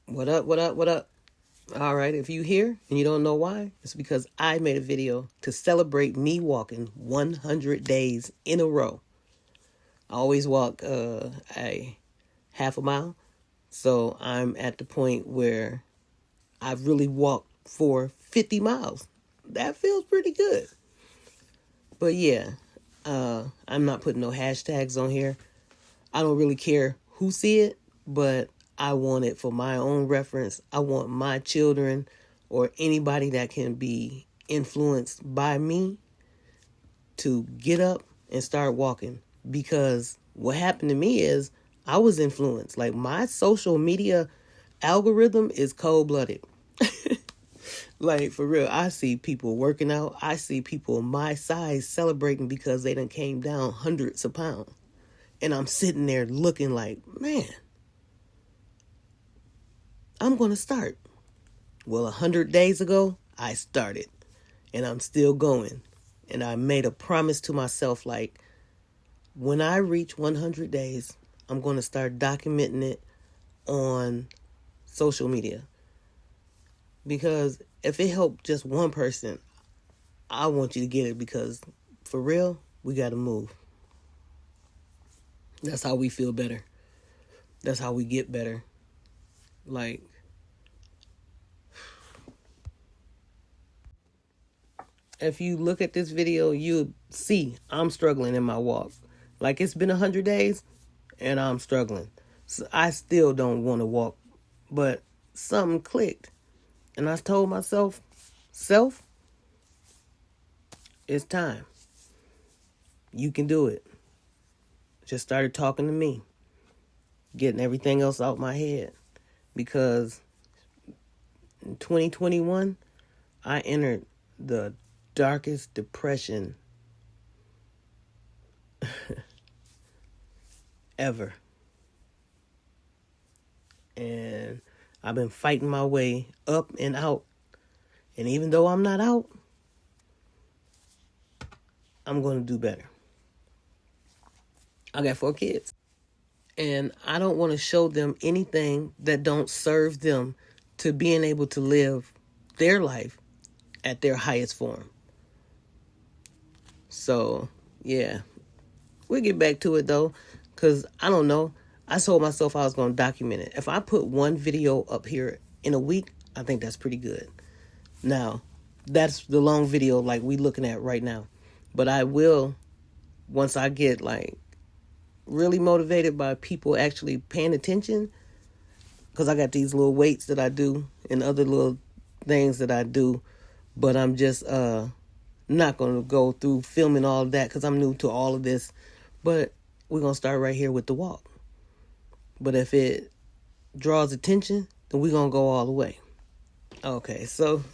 What up, what up, what up? All right, if you here and you don't know why, it's because I made a video to celebrate me walking 100 days in a row. I always walk a half a mile, so I'm at the point where I've really walked for 50 miles. That feels pretty good. But yeah, I'm not putting no hashtags on here. I don't really care who see it, but I want it for my own reference. I want my children or anybody that can be influenced by me to get up and start walking. Because what happened to me is I was influenced. Like, my social media algorithm is cold-blooded. Like, for real, I see people working out. I see people my size celebrating because they done came down hundreds of pounds. And I'm sitting there looking like, man, I'm going to start. Well, 100 days ago, I started. And I'm still going. And I made a promise to myself, like, when I reach 100 days, I'm going to start documenting it on social media. Because if it helped just one person, I want you to get it, because for real, we got to move. That's how we feel better. That's how we get better. Like, if you look at this video, you'll see I'm struggling in my walk. Like, it's been 100 days and I'm struggling. So I still don't want to walk, but something clicked. And I told myself, self, it's time. You can do it. Just started talking to me, getting everything else out my head. Because in 2021, I entered the darkest depression ever. And I've been fighting my way up and out. And even though I'm not out, I'm going to do better. I got 4 kids. And I don't want to show them anything that don't serve them to being able to live their life at their highest form. So, yeah. We'll get back to it, though, because I don't know. I told myself I was going to document it. If I put one video up here in a week, I think that's pretty good. Now, that's the long video like we looking at right now. But I will, once I get, like, really motivated by people actually paying attention, because I got these little weights that I do and other little things that I do, but I'm just not going to go through filming all of that because I'm new to all of this. But we're going to start right here with the walk. But if it draws attention, then we're going to go all the way. Okay, so,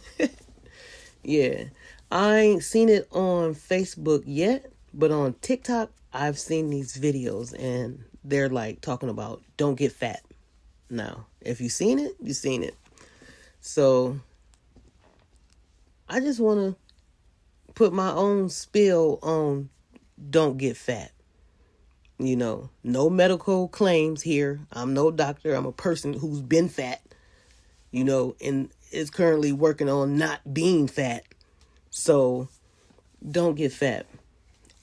yeah. I ain't seen it on Facebook yet, but on TikTok, I've seen these videos, and they're like talking about don't get fat. Now, if you've seen it, you've seen it. So, I just want to put my own spill on don't get fat. You know, no medical claims here. I'm no doctor. I'm a person who's been fat, you know, and is currently working on not being fat. So, don't get fat.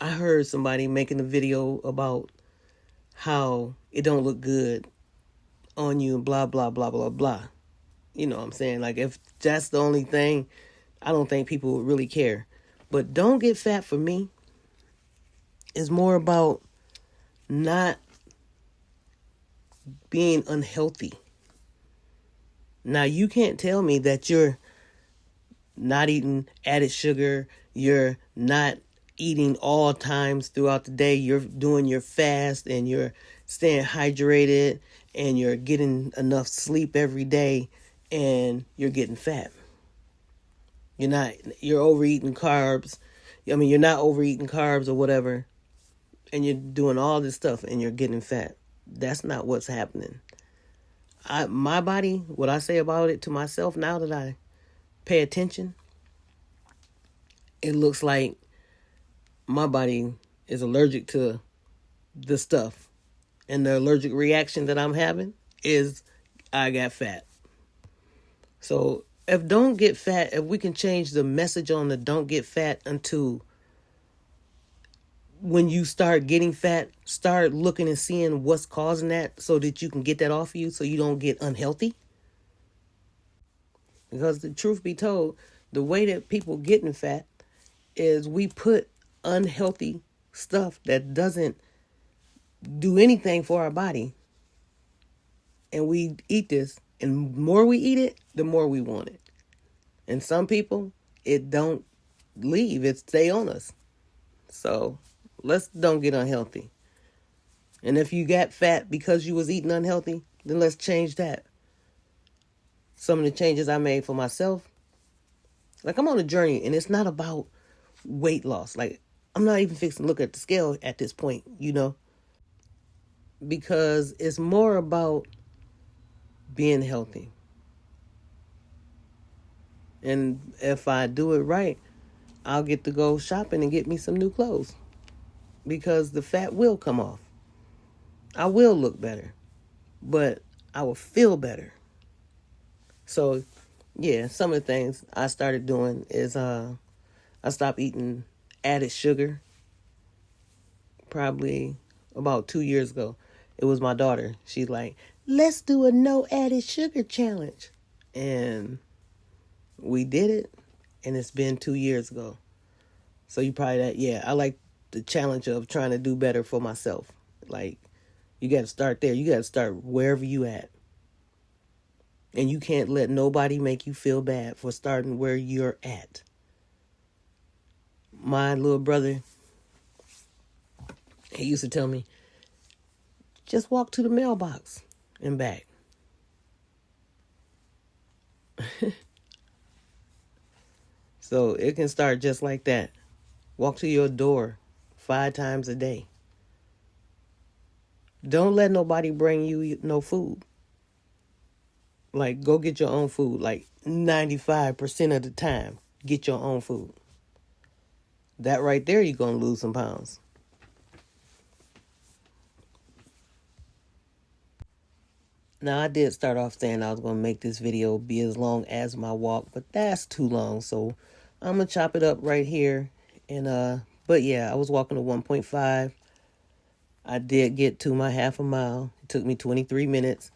I heard somebody making a video about how it don't look good on you and blah, blah, blah, blah, blah. You know what I'm saying? Like, if that's the only thing, I don't think people would really care. But don't get fat for me is more about not being unhealthy. Now, you can't tell me that you're not eating added sugar, you're not eating all times throughout the day, you're doing your fast and you're staying hydrated and you're getting enough sleep every day and you're getting fat. You're overeating carbs. I mean, you're not overeating carbs or whatever, and you're doing all this stuff and you're getting fat. That's not what's happening. My body, what I say about it to myself now that I pay attention, it looks like my body is allergic to the stuff. And the allergic reaction that I'm having is I got fat. So if don't get fat, if we can change the message on the don't get fat into when you start getting fat, start looking and seeing what's causing that so that you can get that off you so you don't get unhealthy. Because the truth be told, the way that people getting fat is we put unhealthy stuff that doesn't do anything for our body, and we eat this, and the more we eat it, the more we want it. And some people, it don't leave, it stay on us. So let's don't get unhealthy. And if you got fat because you was eating unhealthy, then let's change that. Some of the changes I made for myself, like I'm on a journey, and it's not about weight loss. Like I'm not even fixing to look at the scale at this point, because it's more about being healthy. And if I do it right, I'll get to go shopping and get me some new clothes, because the fat will come off. I will look better, but I will feel better. So, yeah, some of the things I started doing is I stopped eating added sugar probably about 2 years ago. It was my daughter. She's like, let's do a no added sugar challenge. And we did it, and it's been 2 years ago. So you probably I like the challenge of trying to do better for myself. Like, you got to start there. You got to start wherever you at. And you can't let nobody make you feel bad for starting where you're at. My little brother, he used to tell me, just walk to the mailbox and back. So it can start just like that. Walk to your door 5 times a day. Don't let nobody bring you no food. Like, go get your own food. Like, 95% of the time, get your own food. That right there, you're going to lose some pounds. Now, I did start off saying I was going to make this video be as long as my walk, but that's too long. So, I'm going to chop it up right here. And, but yeah, I was walking to 1.5. I did get to my half a mile. It took me 23 minutes.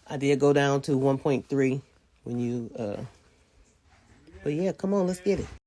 I did go down to 1.3 when you, but yeah, come on, let's get it.